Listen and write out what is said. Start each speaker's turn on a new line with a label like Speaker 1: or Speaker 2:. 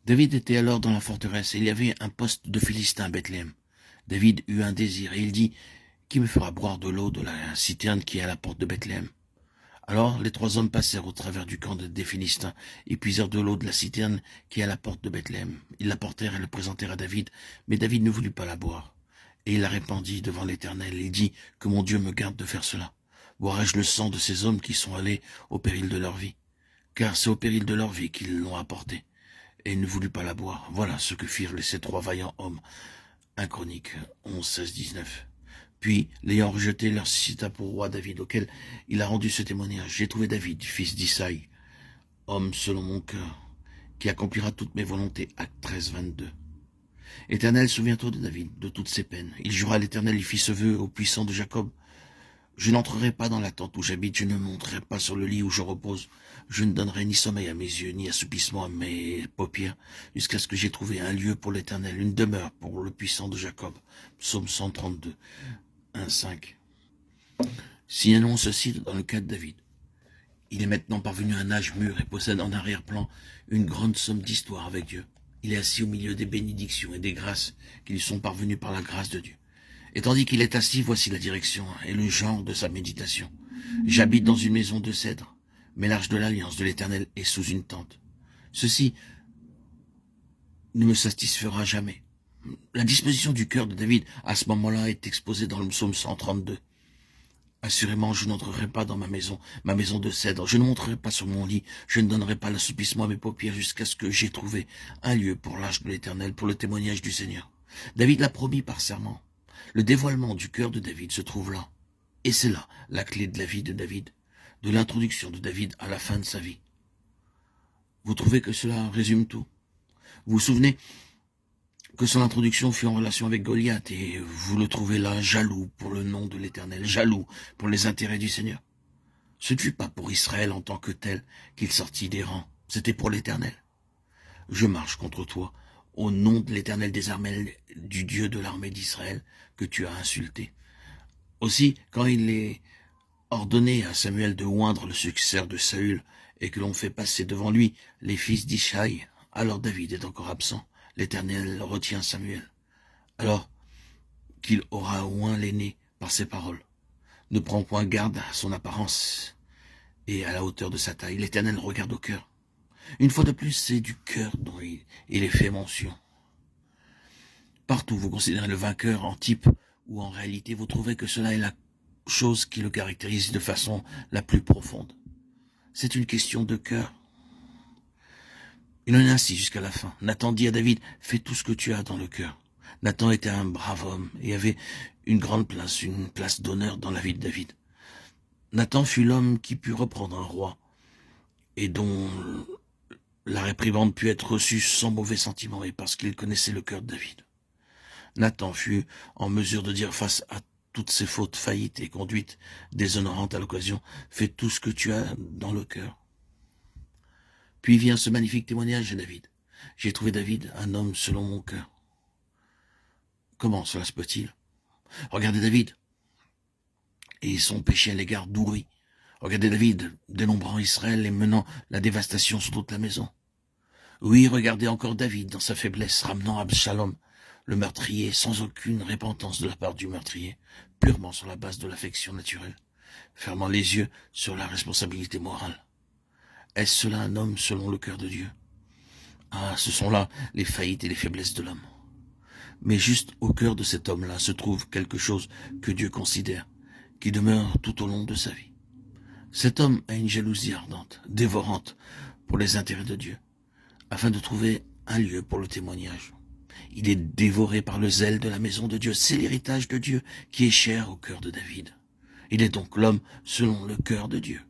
Speaker 1: David était alors dans la forteresse, et il y avait un poste de Philistin à Bethléem. David eut un désir, et il dit, « Qui me fera boire de l'eau de la citerne qui est à la porte de Bethléem ?» Alors les 3 hommes passèrent au travers du camp des Philistins, et puisèrent de l'eau de la citerne qui est à la porte de Bethléem. Ils l'apportèrent et le présentèrent à David, mais David ne voulut pas la boire. Et il la répandit devant l'Éternel, et dit, « Que mon Dieu me garde de faire cela. Boirai-je le sang de ces hommes qui sont allés au péril de leur vie? Car c'est au péril de leur vie qu'ils l'ont apportée. » Et il ne voulut pas la boire. Voilà ce que firent ces 3 vaillants hommes. 1 Chronique 11, 16, 19. Puis, l'ayant rejeté, il leur suscita pour roi David, auquel il a rendu ce témoignage. « J'ai trouvé David, fils d'Isaïe, homme selon mon cœur, qui accomplira toutes mes volontés. » Acte 13, 22. « Éternel, souviens-toi de David, de toutes ses peines. Il jura à l'Éternel, il fit ce vœu au puissant de Jacob. Je n'entrerai pas dans la tente où j'habite, je ne monterai pas sur le lit où je repose. Je ne donnerai ni sommeil à mes yeux, ni assoupissement à mes paupières, jusqu'à ce que j'aie trouvé un lieu pour l'Éternel, une demeure pour le puissant de Jacob. » Psaume 132, 1, 5. Signalons ceci dans le cas de David. Il est maintenant parvenu à un âge mûr et possède en arrière-plan une grande somme d'histoire avec Dieu. Il est assis au milieu des bénédictions et des grâces qui lui sont parvenues par la grâce de Dieu. Et tandis qu'il est assis, voici la direction et le genre de sa méditation. J'habite dans une maison de cèdre, mais l'arche de l'alliance de l'Éternel est sous une tente. Ceci ne me satisfera jamais. La disposition du cœur de David à ce moment-là est exposée dans le psaume 132. Assurément, je n'entrerai pas dans ma maison de cèdre. Je ne monterai pas sur mon lit. Je ne donnerai pas l'assoupissement à mes paupières jusqu'à ce que j'aie trouvé un lieu pour l'arche de l'Éternel, pour le témoignage du Seigneur. David l'a promis par serment. Le dévoilement du cœur de David se trouve là. Et c'est là la clé de la vie de David, de l'introduction de David à la fin de sa vie. Vous trouvez que cela résume tout? Vous vous souvenez que son introduction fut en relation avec Goliath, et vous le trouvez là jaloux pour le nom de l'Éternel, jaloux pour les intérêts du Seigneur. Ce ne fut pas pour Israël en tant que tel qu'il sortit des rangs, c'était pour l'Éternel. Je marche contre toi, au nom de l'Éternel des armées, du Dieu de l'armée d'Israël, que tu as insulté. Aussi, quand il est ordonné à Samuel de oindre le successeur de Saül, et que l'on fait passer devant lui les fils d'Ishaï, alors David est encore absent. L'Éternel retient Samuel. Alors qu'il aura oint l'aîné par ses paroles. Ne prend point garde à son apparence et à la hauteur de sa taille. L'Éternel regarde au cœur. Une fois de plus, c'est du cœur dont il est fait mention. Partout, vous considérez le vainqueur en type ou en réalité, vous trouvez que cela est la chose qui le caractérise de façon la plus profonde. C'est une question de cœur. Il en est ainsi jusqu'à la fin. Nathan dit à David, « Fais tout ce que tu as dans le cœur. » Nathan était un brave homme et avait une grande place, une place d'honneur dans la vie de David. Nathan fut l'homme qui put reprendre un roi et dont la réprimande put être reçue sans mauvais sentiment et parce qu'il connaissait le cœur de David. Nathan fut en mesure de dire face à toutes ses fautes, faillites et conduites déshonorantes à l'occasion, « Fais tout ce que tu as dans le cœur. » Puis vient ce magnifique témoignage de David. « J'ai trouvé David, un homme selon mon cœur. » Comment cela se peut-il? Regardez David et son péché à l'égard d'Ouri. Regardez David dénombrant Israël et menant la dévastation sur toute la maison. Oui, regardez encore David dans sa faiblesse, ramenant Absalom, le meurtrier, sans aucune repentance de la part du meurtrier, purement sur la base de l'affection naturelle, fermant les yeux sur la responsabilité morale. Est-ce cela un homme selon le cœur de Dieu? Ah, ce sont là les faillites et les faiblesses de l'homme. Mais juste au cœur de cet homme-là se trouve quelque chose que Dieu considère, qui demeure tout au long de sa vie. Cet homme a une jalousie ardente, dévorante pour les intérêts de Dieu, afin de trouver un lieu pour le témoignage. Il est dévoré par le zèle de la maison de Dieu. C'est l'héritage de Dieu qui est cher au cœur de David. Il est donc l'homme selon le cœur de Dieu.